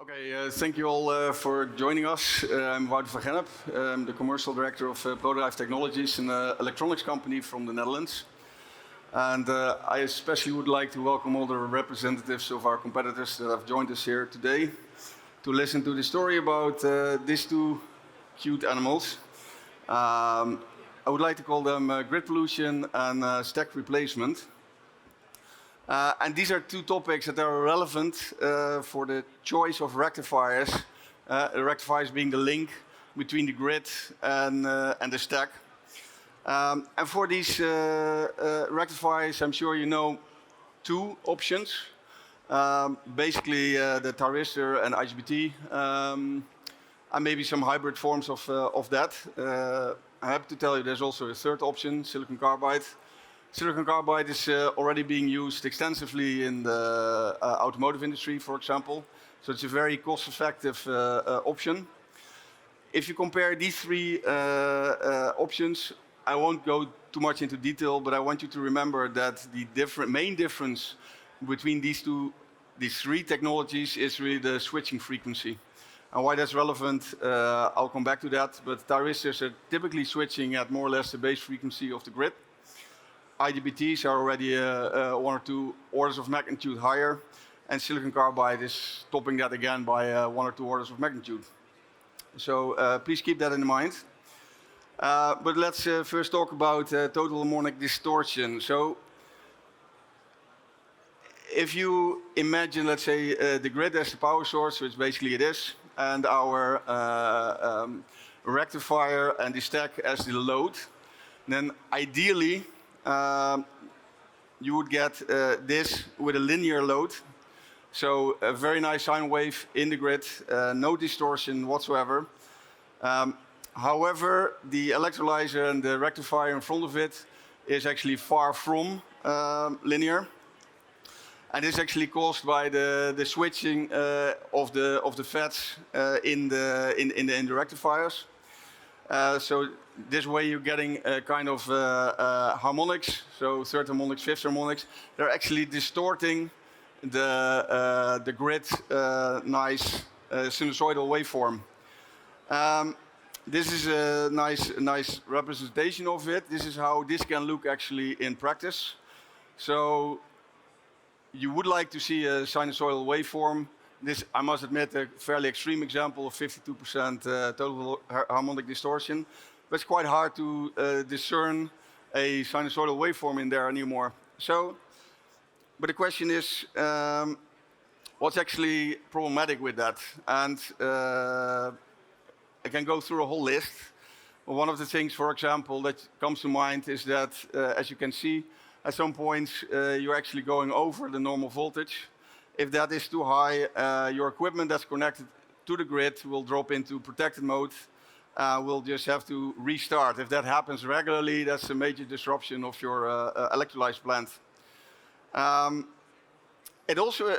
Okay, thank you all for joining us. I'm Wouter van Gennip. I'm the commercial director of Prodrive Technologies, an electronics company from the Netherlands. And I especially would like to welcome all the representatives of our competitors that have joined us here today to listen to the story about these two cute animals. I would like to call them grid pollution and stack replacement. And these are two topics that are relevant for the choice of rectifiers, the rectifiers being the link between the grid and the stack. And for these rectifiers, I'm sure you know two options. Basically, the thyristor and IGBT, and maybe some hybrid forms of that. I'm happy to tell you there's also a third option, silicon carbide. Silicon carbide is already being used extensively in the automotive industry, for example. So it's a very cost-effective option. If you compare these three options, I won't go too much into detail, but I want you to remember that the main difference between these three technologies is really the switching frequency. And why that's relevant, I'll come back to that. But thyristors are typically switching at more or less the base frequency of the grid. IGBTs are already 1 or 2 orders of magnitude higher, and silicon carbide is topping that again by 1 or 2 orders of magnitude. So please keep that in mind. But let's first talk about total harmonic distortion. So if you imagine, let's say, the grid as the power source, which basically it is, and our rectifier and the stack as the load, then ideally you would get this with a linear load. So a very nice sine wave in the grid, no distortion whatsoever. However, the electrolyzer and the rectifier in front of it is actually far from linear. And this is actually caused by the switching of the FETs in the rectifiers. So this way you're getting kind of harmonics, so third harmonics, fifth harmonics. They're actually distorting the grid nice sinusoidal waveform. This is a nice representation of it. This is how this can look actually in practice. So you would like to see a sinusoidal waveform. This, I must admit, a fairly extreme example of 52% total harmonic distortion. But it's quite hard to discern a sinusoidal waveform in there anymore. So, but the question is, what's actually problematic with that? And I can go through a whole list. One of the things, for example, that comes to mind is that, as you can see, at some points you're actually going over the normal voltage. If that is too high, your equipment that's connected to the grid will drop into protected mode. We'll just have to restart. If that happens regularly, that's a major disruption of your electrolyzer plant. It also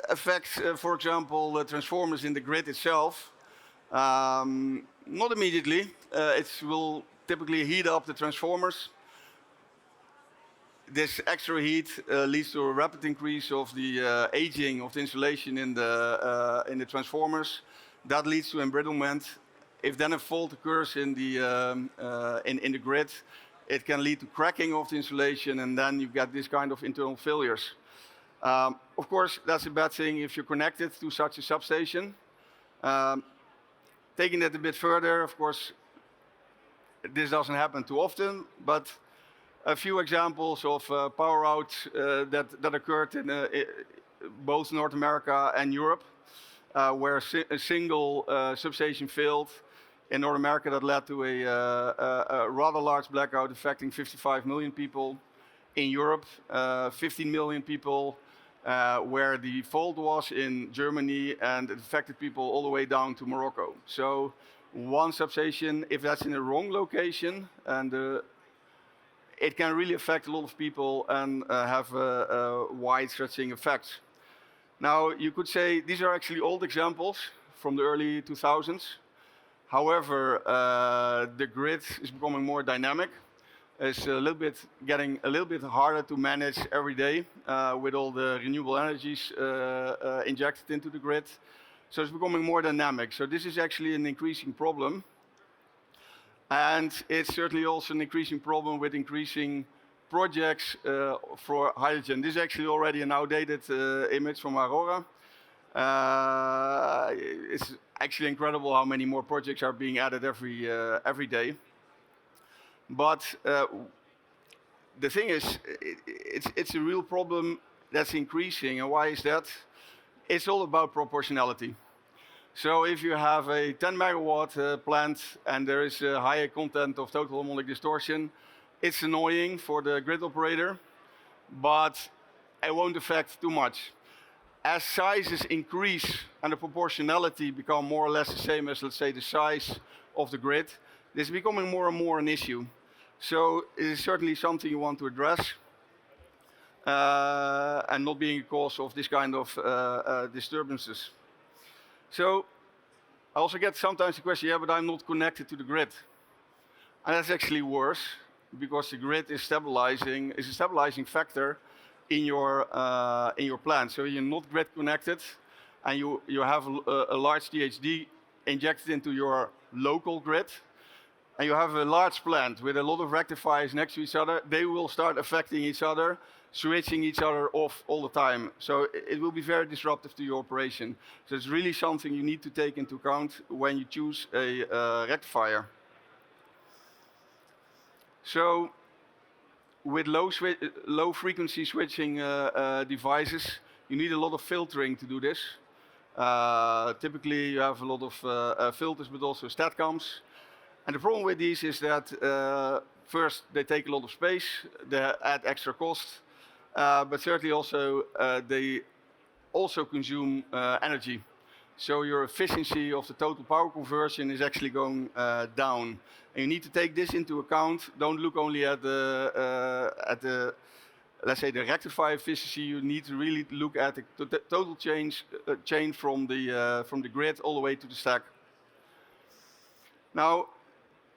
affects, for example, the transformers in the grid itself. Not immediately. It will typically heat up the transformers. This extra heat leads to a rapid increase of the aging of the insulation in the transformers. That leads to embrittlement. If then a fault occurs in the grid, it can lead to cracking of the insulation, and then you get this kind of internal failures. Of course, that's a bad thing if you're connected to such a substation. Taking it a bit further, of course, this doesn't happen too often, but a few examples of power outs that occurred in both North America and Europe, where a single substation failed. In North America, that led to a rather large blackout affecting 55 million people. In Europe, 15 million people, where the fault was in Germany, and it affected people all the way down to Morocco. So one substation, if that's in the wrong location, and it can really affect a lot of people and have wide-stretching effects. Now, you could say these are actually old examples from the early 2000s. However, the grid is becoming more dynamic. It's getting a little bit harder to manage every day with all the renewable energies injected into the grid. So it's becoming more dynamic. So this is actually an increasing problem. And it's certainly also an increasing problem with increasing projects for hydrogen. This is actually already an outdated image from Aurora. It's actually incredible how many more projects are being added every day. But the thing is, it's a real problem that's increasing. And why is that? It's all about proportionality. So if you have a 10 megawatt plant and there is a higher content of total harmonic distortion, it's annoying for the grid operator, but it won't affect too much. As sizes increase and the proportionality become more or less the same as, let's say, the size of the grid, this is becoming more and more an issue. So it is certainly something you want to address and not being a cause of this kind of disturbances. So I also get sometimes the question, yeah, but I'm not connected to the grid. And that's actually worse, because the grid is a stabilizing factor in your plant. So you're not grid connected, and you have a large THD injected into your local grid, and you have a large plant with a lot of rectifiers next to each other. They will start affecting each other, switching each other off all the time. So it will be very disruptive to your operation. So it's really something you need to take into account when you choose a rectifier. So with low frequency switching devices, you need a lot of filtering to do this. Typically you have a lot of filters, but also statcoms. And the problem with these is that first, they take a lot of space, they add extra cost, but certainly also they also consume energy. So your efficiency of the total power conversion is actually going down. And you need to take this into account. Don't look only at the let's say the rectifier efficiency. You need to really look at the total chain from the grid all the way to the stack. Now,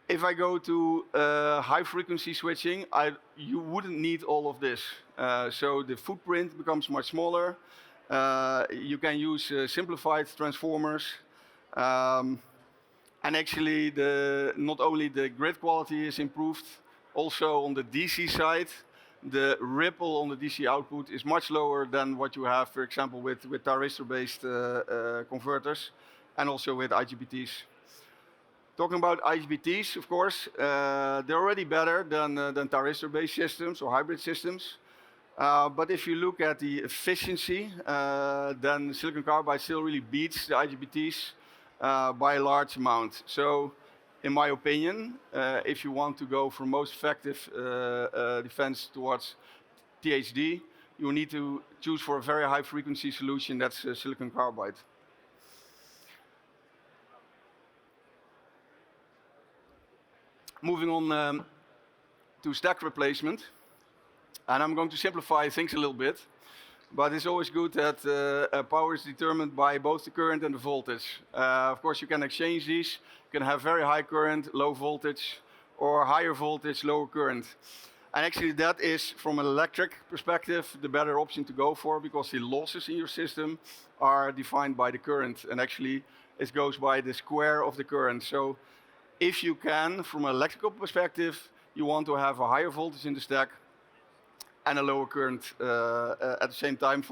if I go to high frequency switching, you wouldn't need all of this. So the footprint becomes much smaller. You can use simplified transformers. And actually, not only the grid quality is improved, also on the DC side, the ripple on the DC output is much lower than what you have, for example, with thyristor-based converters, and also with IGBTs. Talking about IGBTs, of course, they're already better than thyristor-based systems or hybrid systems. But if you look at the efficiency, then silicon carbide still really beats the IGBTs by a large amount. So, in my opinion, if you want to go for most effective defense towards THD, you need to choose for a very high frequency solution that's silicon carbide. Moving on to stack replacement, and I'm going to simplify things a little bit, but it's always good that power is determined by both the current and the voltage. Of course, you can exchange these. You can have very high current, low voltage, or higher voltage, lower current. And actually that is, from an electric perspective, the better option to go for, because the losses in your system are defined by the current, and actually it goes by the square of the current. So if you can, from an electrical perspective, you want to have a higher voltage in the stack and a lower current at the same time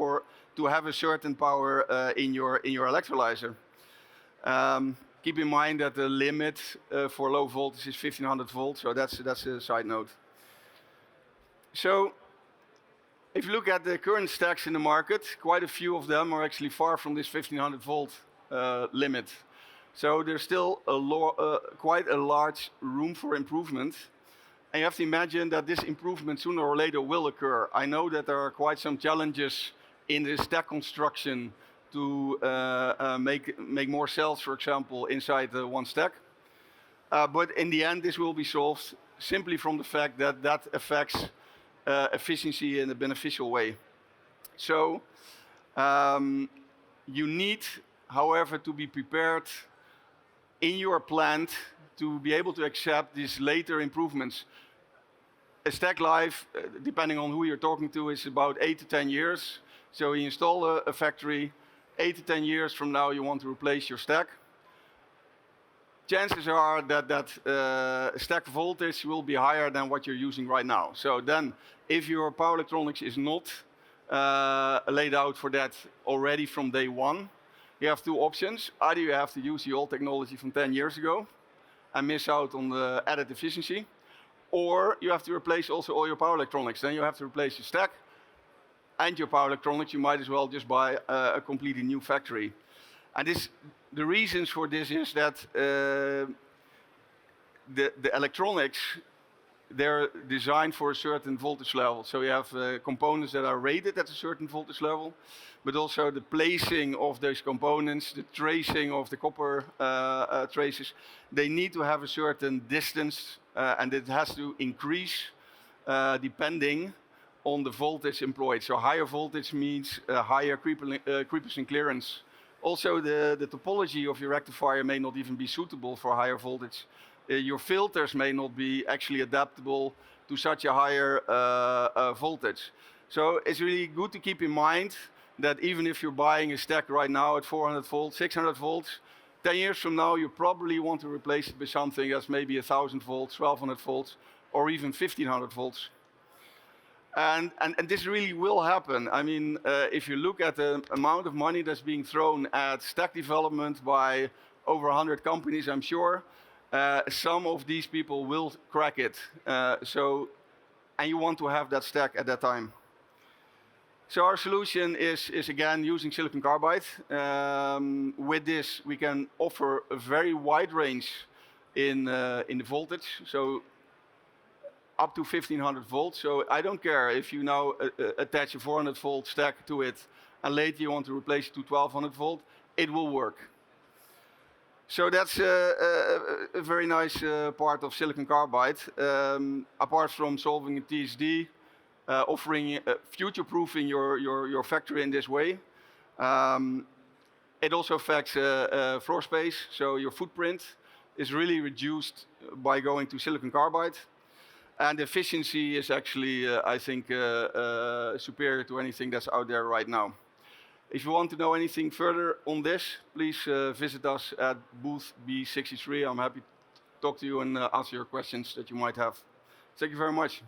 to have a certain power in your electrolyzer. Keep in mind that the limit for low voltage is 1500 volts, so that's a side note. So if you look at the current stacks in the market, quite a few of them are actually far from this 1500 volt limit. So there's still quite a large room for improvement. And you have to imagine that this improvement sooner or later will occur. I know that there are quite some challenges in the stack construction to make more cells, for example, inside one stack. But in the end, this will be solved simply from the fact that that affects efficiency in a beneficial way. So you need, however, to be prepared in your plant to be able to accept these later improvements. A stack life, depending on who you're talking to, is about 8 to 10 years. So you install a factory, 8 to 10 years from now you want to replace your stack, chances are that stack voltage will be higher than what you're using right now. So then, if your power electronics is not laid out for that already from day one, you have two options. Either you have to use the old technology from 10 years ago and miss out on the added efficiency, or you have to replace also all your power electronics. Then you have to replace your stack and your power electronics. You might as well just buy a completely new factory. And the reasons for this is that the electronics, they're designed for a certain voltage level. So you have components that are rated at a certain voltage level, but also the placing of those components, the tracing of the copper traces, they need to have a certain distance, and it has to increase depending on the voltage employed. So higher voltage means higher creepers and clearance. Also, the topology of your rectifier may not even be suitable for higher voltage. Your filters may not be actually adaptable to such a higher voltage. So it's really good to keep in mind that even if you're buying a stack right now at 400 volts, 600 volts, 10 years from now you probably want to replace it with something that's maybe 1000 volts, 1200 volts, or even 1500 volts. And this really will happen. I mean, if you look at the amount of money that's being thrown at stack development by over 100 companies, I'm sure, some of these people will crack it. And you want to have that stack at that time. So our solution is again using silicon carbide. With this, we can offer a very wide range in the voltage. So up to 1500 volts. So I don't care if you now attach a 400 volt stack to it and later you want to replace it to 1200 volt, it will work. So that's a very nice part of silicon carbide. Apart from solving a TSD, offering future-proofing your factory in this way. It also affects floor space, so your footprint is really reduced by going to silicon carbide. And efficiency is actually, I think, superior to anything that's out there right now. If you want to know anything further on this, please visit us at booth B63. I'm happy to talk to you and answer your questions that you might have. Thank you very much.